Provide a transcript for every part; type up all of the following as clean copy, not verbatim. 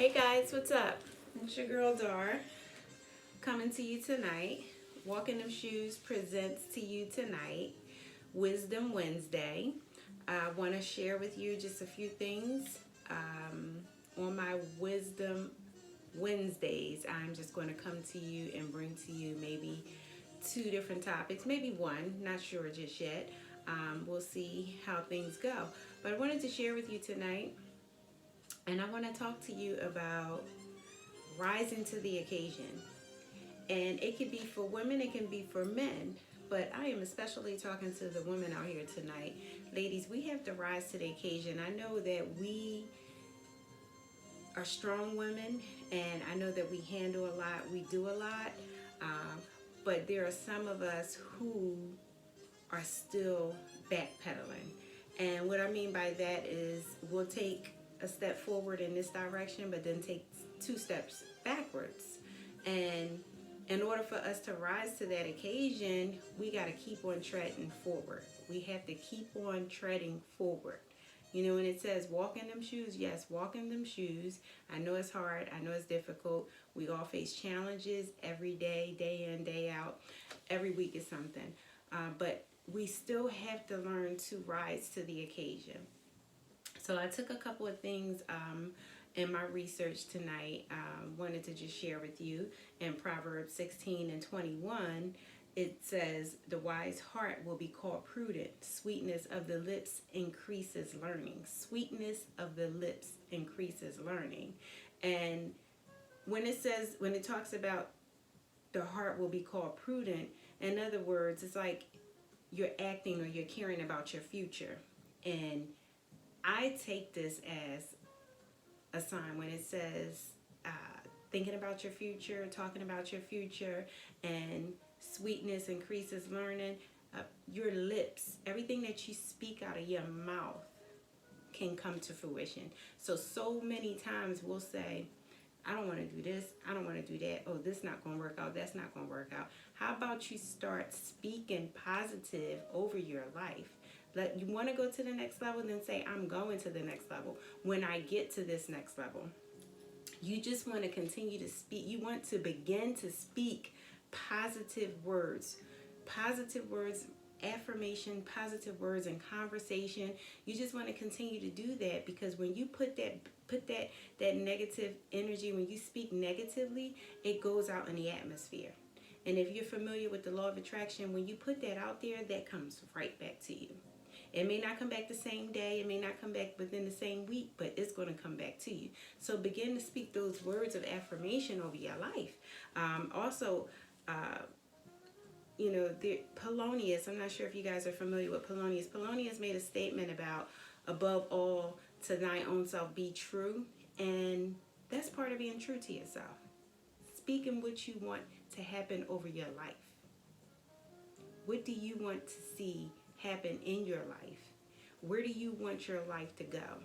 Hey guys, what's up? It's your girl Dar coming to you tonight. Walking Them Shoes presents to you tonight Wisdom Wednesday. I want to share with you just a few things on my Wisdom Wednesdays. I'm just going to come to you and bring to you maybe two different topics, maybe one, not sure just yet. We'll see how things go. But I wanted to share with you tonight, and I want to talk to you about rising to the occasion. And it can be for women, it can be for men. But I am especially talking to the women out here tonight. Ladies, we have to rise to the occasion. I know that we are strong women, and I know that we handle a lot, we do a lot. But there are some of us who are still backpedaling. And what I mean by that is we'll take a step forward in this direction, but then take two steps backwards. And in order for us to rise to that occasion, we got to keep on treading forward. We have to keep on treading forward. You know, when it says walk in them shoes, yes, walk in them shoes. I know it's hard. I know it's difficult. We all face challenges every day, day in, day out. Every week is something. But we still have to learn to rise to the occasion. So I took a couple of things in my research tonight. Wanted to just share with you. In Proverbs 16:21, it says, "The wise heart will be called prudent. Sweetness of the lips increases learning." Sweetness of the lips increases learning. And when it talks about the heart will be called prudent, in other words, it's like you're acting or you're caring about your future. And I take this as a sign when it says thinking about your future, talking about your future, and sweetness increases learning. Your lips, everything that you speak out of your mouth can come to fruition. So many times we'll say, I don't want to do this, I don't want to do that, oh, this not going to work out, that's not going to work out. How about you start speaking positive over your life? You want to go to the next level, then say, I'm going to the next level. When I get to this next level, you just want to continue to speak. You want to begin to speak positive words, affirmation, positive words in conversation. You just want to continue to do that, because when you put that negative energy, when you speak negatively, it goes out in the atmosphere. And if you're familiar with the law of attraction, when you put that out there, that comes right back to you. It may not come back the same day, it may not come back within the same week, but it's going to come back to you. So begin to speak those words of affirmation over your life. Also, Polonius, I'm not sure if you guys are familiar with Polonius. Polonius made a statement about, above all, to thine own self be true. And that's part of being true to yourself. Speaking what you want to happen over your life. What do you want to see happen in your life? Where do you want your life to go?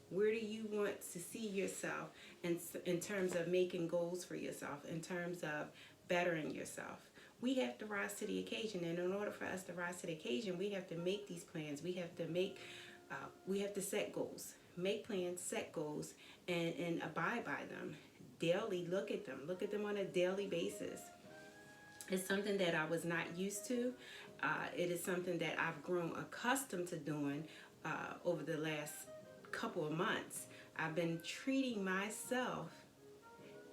Where do you want to see yourself in terms of making goals for yourself, in terms of bettering yourself? We have to rise to the occasion, and in order for us to rise to the occasion, we have to make these plans. We have to set goals, make plans, set goals, and abide by them daily. Look at them on a daily basis. It's something that I was not used to. It is something that I've grown accustomed to doing over the last couple of months. I've been treating myself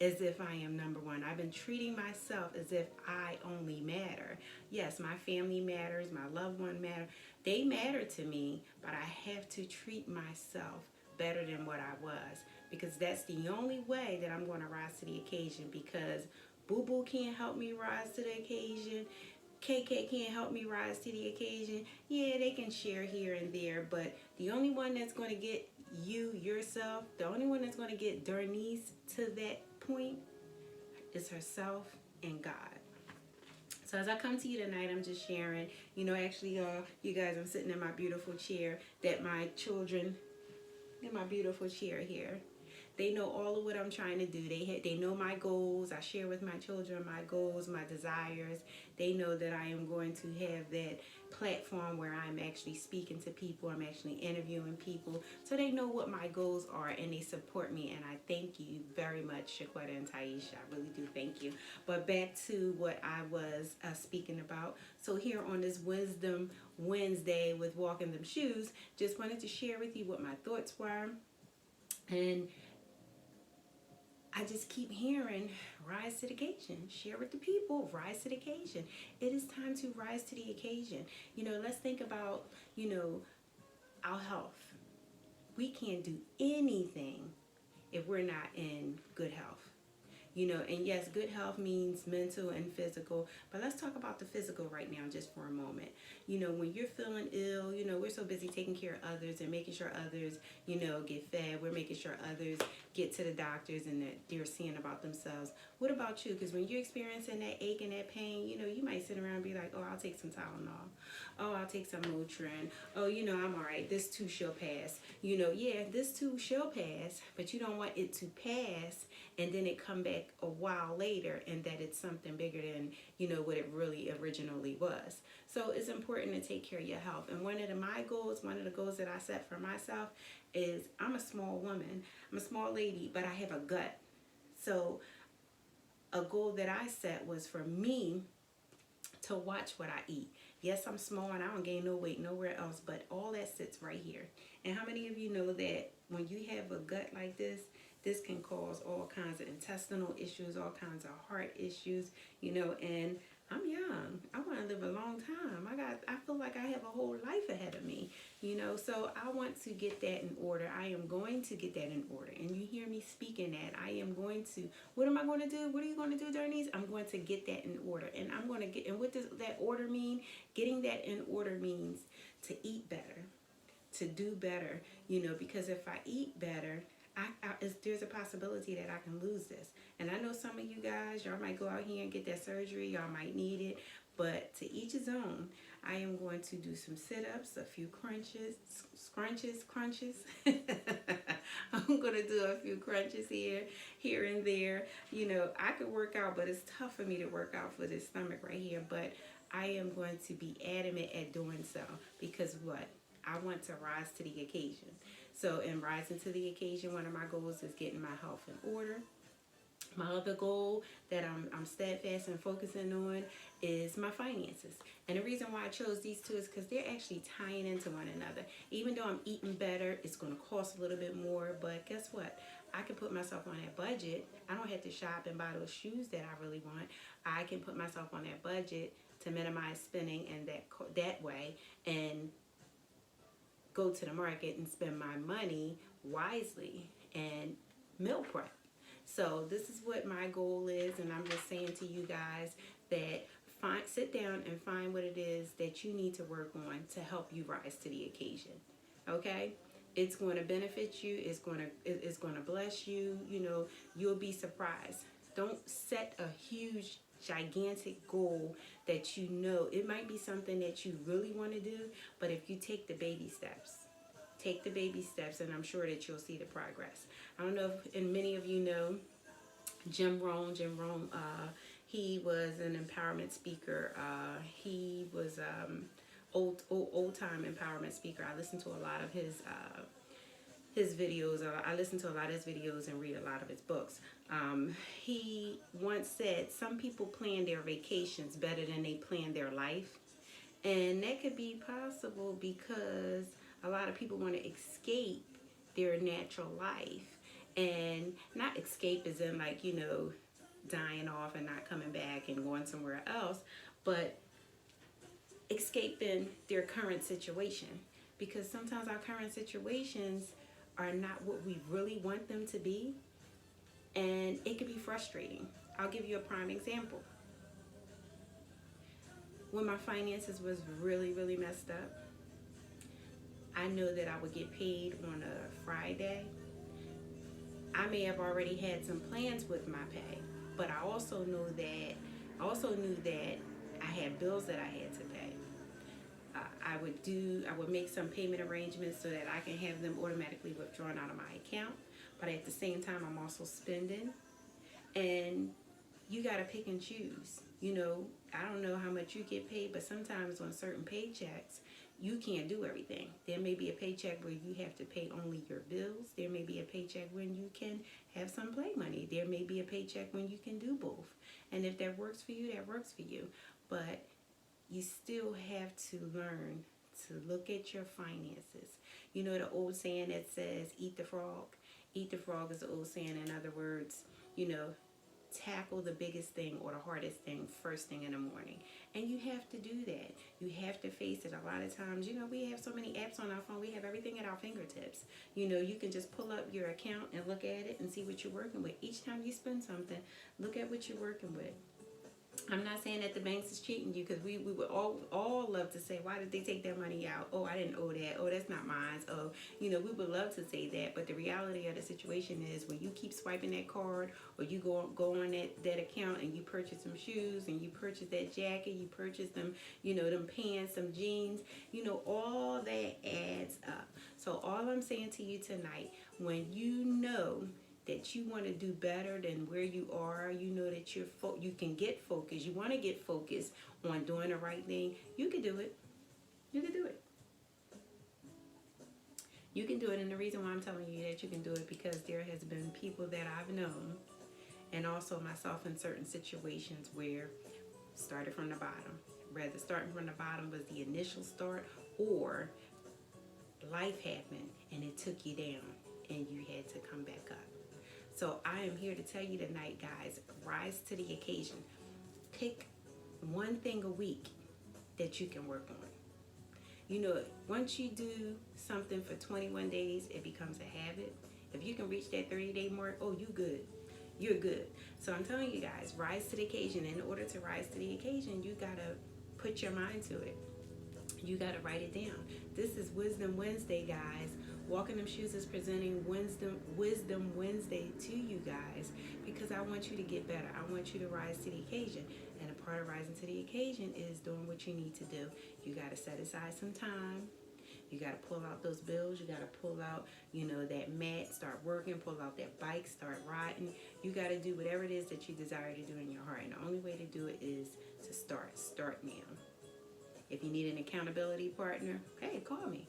as if I am number one. I've been treating myself as if I only matter. Yes, my family matters, my loved one matter. They matter to me, but I have to treat myself better than what I was, because that's the only way that I'm going to rise to the occasion, because Boo Boo can't help me rise to the occasion. KK can't help me rise to the occasion. Yeah, they can share here and there, but the only one that's going to get yourself, the only one that's going to get Dernice to that point is herself and God. So as I come to you tonight, I'm just sharing, you guys, I'm sitting in my beautiful chair that my children, in my beautiful chair here, They know all of what I'm trying to do. They know my goals. I share with my children my goals, my desires. They know that I am going to have that platform where I'm actually speaking to people. I'm actually interviewing people. So they know what my goals are and they support me. And I thank you very much, Shaquetta and Taisha. I really do thank you. But back to what I was speaking about. So here on this Wisdom Wednesday with Walking Them Shoes, just wanted to share with you what my thoughts were. And I just keep hearing, rise to the occasion, share with the people, rise to the occasion. It is time to rise to the occasion. Let's think about, our health. We can't do anything if we're not in good health. And yes, good health means mental and physical, but let's talk about the physical right now just for a moment. When you're feeling ill, we're so busy taking care of others and making sure others, get fed. We're making sure others get to the doctors and that they're seeing about themselves. What about you? Because when you're experiencing that ache and that pain, you might sit around and be like, oh, I'll take some Tylenol. Oh, I'll take some Motrin. Oh, I'm all right. This too shall pass. Yeah, this too shall pass, but you don't want it to pass and then it come back a while later and that it's something bigger than, what it really originally was. So it's important to take care of your health. And one of the goals that I set for myself is I'm a small woman. I'm a small lady, but I have a gut. So a goal that I set was for me to watch what I eat. Yes, I'm small and I don't gain no weight nowhere else, but all that sits right here. And how many of you know that when you have a gut like this can cause all kinds of intestinal issues, all kinds of heart issues, and I'm young. I want to live a long time. I feel like I have a whole life ahead of me, so I want to get that in order. I am going to get that in order. And you hear me speaking that. I am going to, what am I going to do? What are you going to do, Darnese? I'm going to get that in order. And and what does that order mean? Getting that in order means to eat better, to do better, because if I eat better, there's a possibility that I can lose this. And I know some of you guys, y'all might go out here and get that surgery. Y'all might need it. But to each his own. I am going to do some sit-ups, a few crunches. I'm going to do a few crunches here and there. I could work out, but it's tough for me to work out for this stomach right here. But I am going to be adamant at doing so because what? I want to rise to the occasion. So in rising to the occasion, one of my goals is getting my health in order. My other goal that I'm steadfast and focusing on is my finances. And the reason why I chose these two is because they're actually tying into one another. Even though I'm eating better, it's going to cost a little bit more. But guess what? I can put myself on that budget. I don't have to shop and buy those shoes that I really want. I can put myself on that budget to minimize spending and that way and go to the market and spend my money wisely and meal prep. So this is what my goal is, and I'm just saying to you guys that sit down and find what it is that you need to work on to help you rise to the occasion. Okay? It's going to benefit you. It's going to bless you. You'll be surprised. Don't set a huge, gigantic goal that it might be something that you really want to do, but if you take the baby steps, and I'm sure that you'll see the progress. I don't know if many of you know Jim Rohn. He was an empowerment speaker. He was old time empowerment speaker. I listened to a lot of his videos. I listen to a lot of his videos and read a lot of his books. He once said, some people plan their vacations better than they plan their life. And that could be possible because a lot of people want to escape their natural life. And not escape as in like, dying off and not coming back and going somewhere else, but escaping their current situation. Because sometimes our current situations are not what we really want them to be. And it can be frustrating. I'll give you a prime example. When my finances was really, really messed up, I know that I would get paid on a Friday. I may have already had some plans with my pay, but I also knew that I had bills that I had to pay. I would make some payment arrangements so that I can have them automatically withdrawn out of my account. but at the same time, I'm also spending. And you got to pick and choose. You know, I don't know how much you get paid, but sometimes on certain paychecks, you can't do everything. There may be a paycheck where you have to pay only your bills. There may be a paycheck when you can have some play money. There may be a paycheck when you can do both. And if that works for you, that works for you. But you still have to learn to look at your finances. You know the old saying that says, eat the frog? Eat the frog is the old saying. In other words, you know, tackle the biggest thing or the hardest thing first thing in the morning. And you have to do that. You have to face it. A lot of times, you know, we have so many apps on our phone. We have everything at our fingertips. You know, you can just pull up your account and look at it and see what you're working with. Each time you spend something, look at what you're working with. I'm not saying that the banks is cheating you, because we would all love to say, why did they take that money out? Oh, I didn't owe that. Oh, that's not mine. Oh, you know, we would love to say that. But the reality of the situation is, when you keep swiping that card, or you go on that account and you purchase some shoes, and you purchase that jacket, you purchase them, you know, them pants, some jeans, you know, all that adds up. So all I'm saying to you tonight, when you know that you want to do better than where you are, you know that you can get focused, you want to get focused on doing the right thing, you can do it. You can do it. You can do it. And the reason why I'm telling you that you can do it, because there has been people that I've known, and also myself, in certain situations where started from the bottom. Whether starting from the bottom was the initial start, or life happened and it took you down and you had to come back up. So I am here to tell you tonight, guys, rise to the occasion. Pick one thing a week that you can work on. You know, once you do something for 21 days, it becomes a habit. If you can reach that 30-day mark, oh, you good. You're good. So I'm telling you guys, rise to the occasion. In order to rise to the occasion, you got to put your mind to it. You got to write it down. This is Wisdom Wednesday, guys. Walking Them Shoes is presenting Wisdom Wednesday to you guys, because I want you to get better. I want you to rise to the occasion. And a part of rising to the occasion is doing what you need to do. You got to set aside some time. You got to pull out those bills. You got to pull out, you know, that mat, start working, pull out that bike, start riding. You got to do whatever it is that you desire to do in your heart. And the only way to do it is to start. Start now. If you need an accountability partner, hey, call me.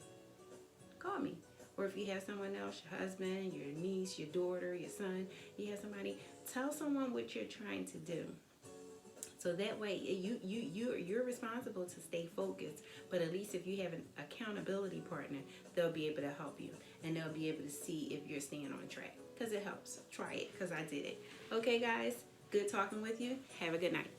Call me. Or if you have someone else, your husband, your niece, your daughter, your son, you have somebody, tell someone what you're trying to do. So that way, you're responsible to stay focused. But at least if you have an accountability partner, they'll be able to help you. And they'll be able to see if you're staying on track. Because it helps. Try it, because I did it. Okay, guys. Good talking with you. Have a good night.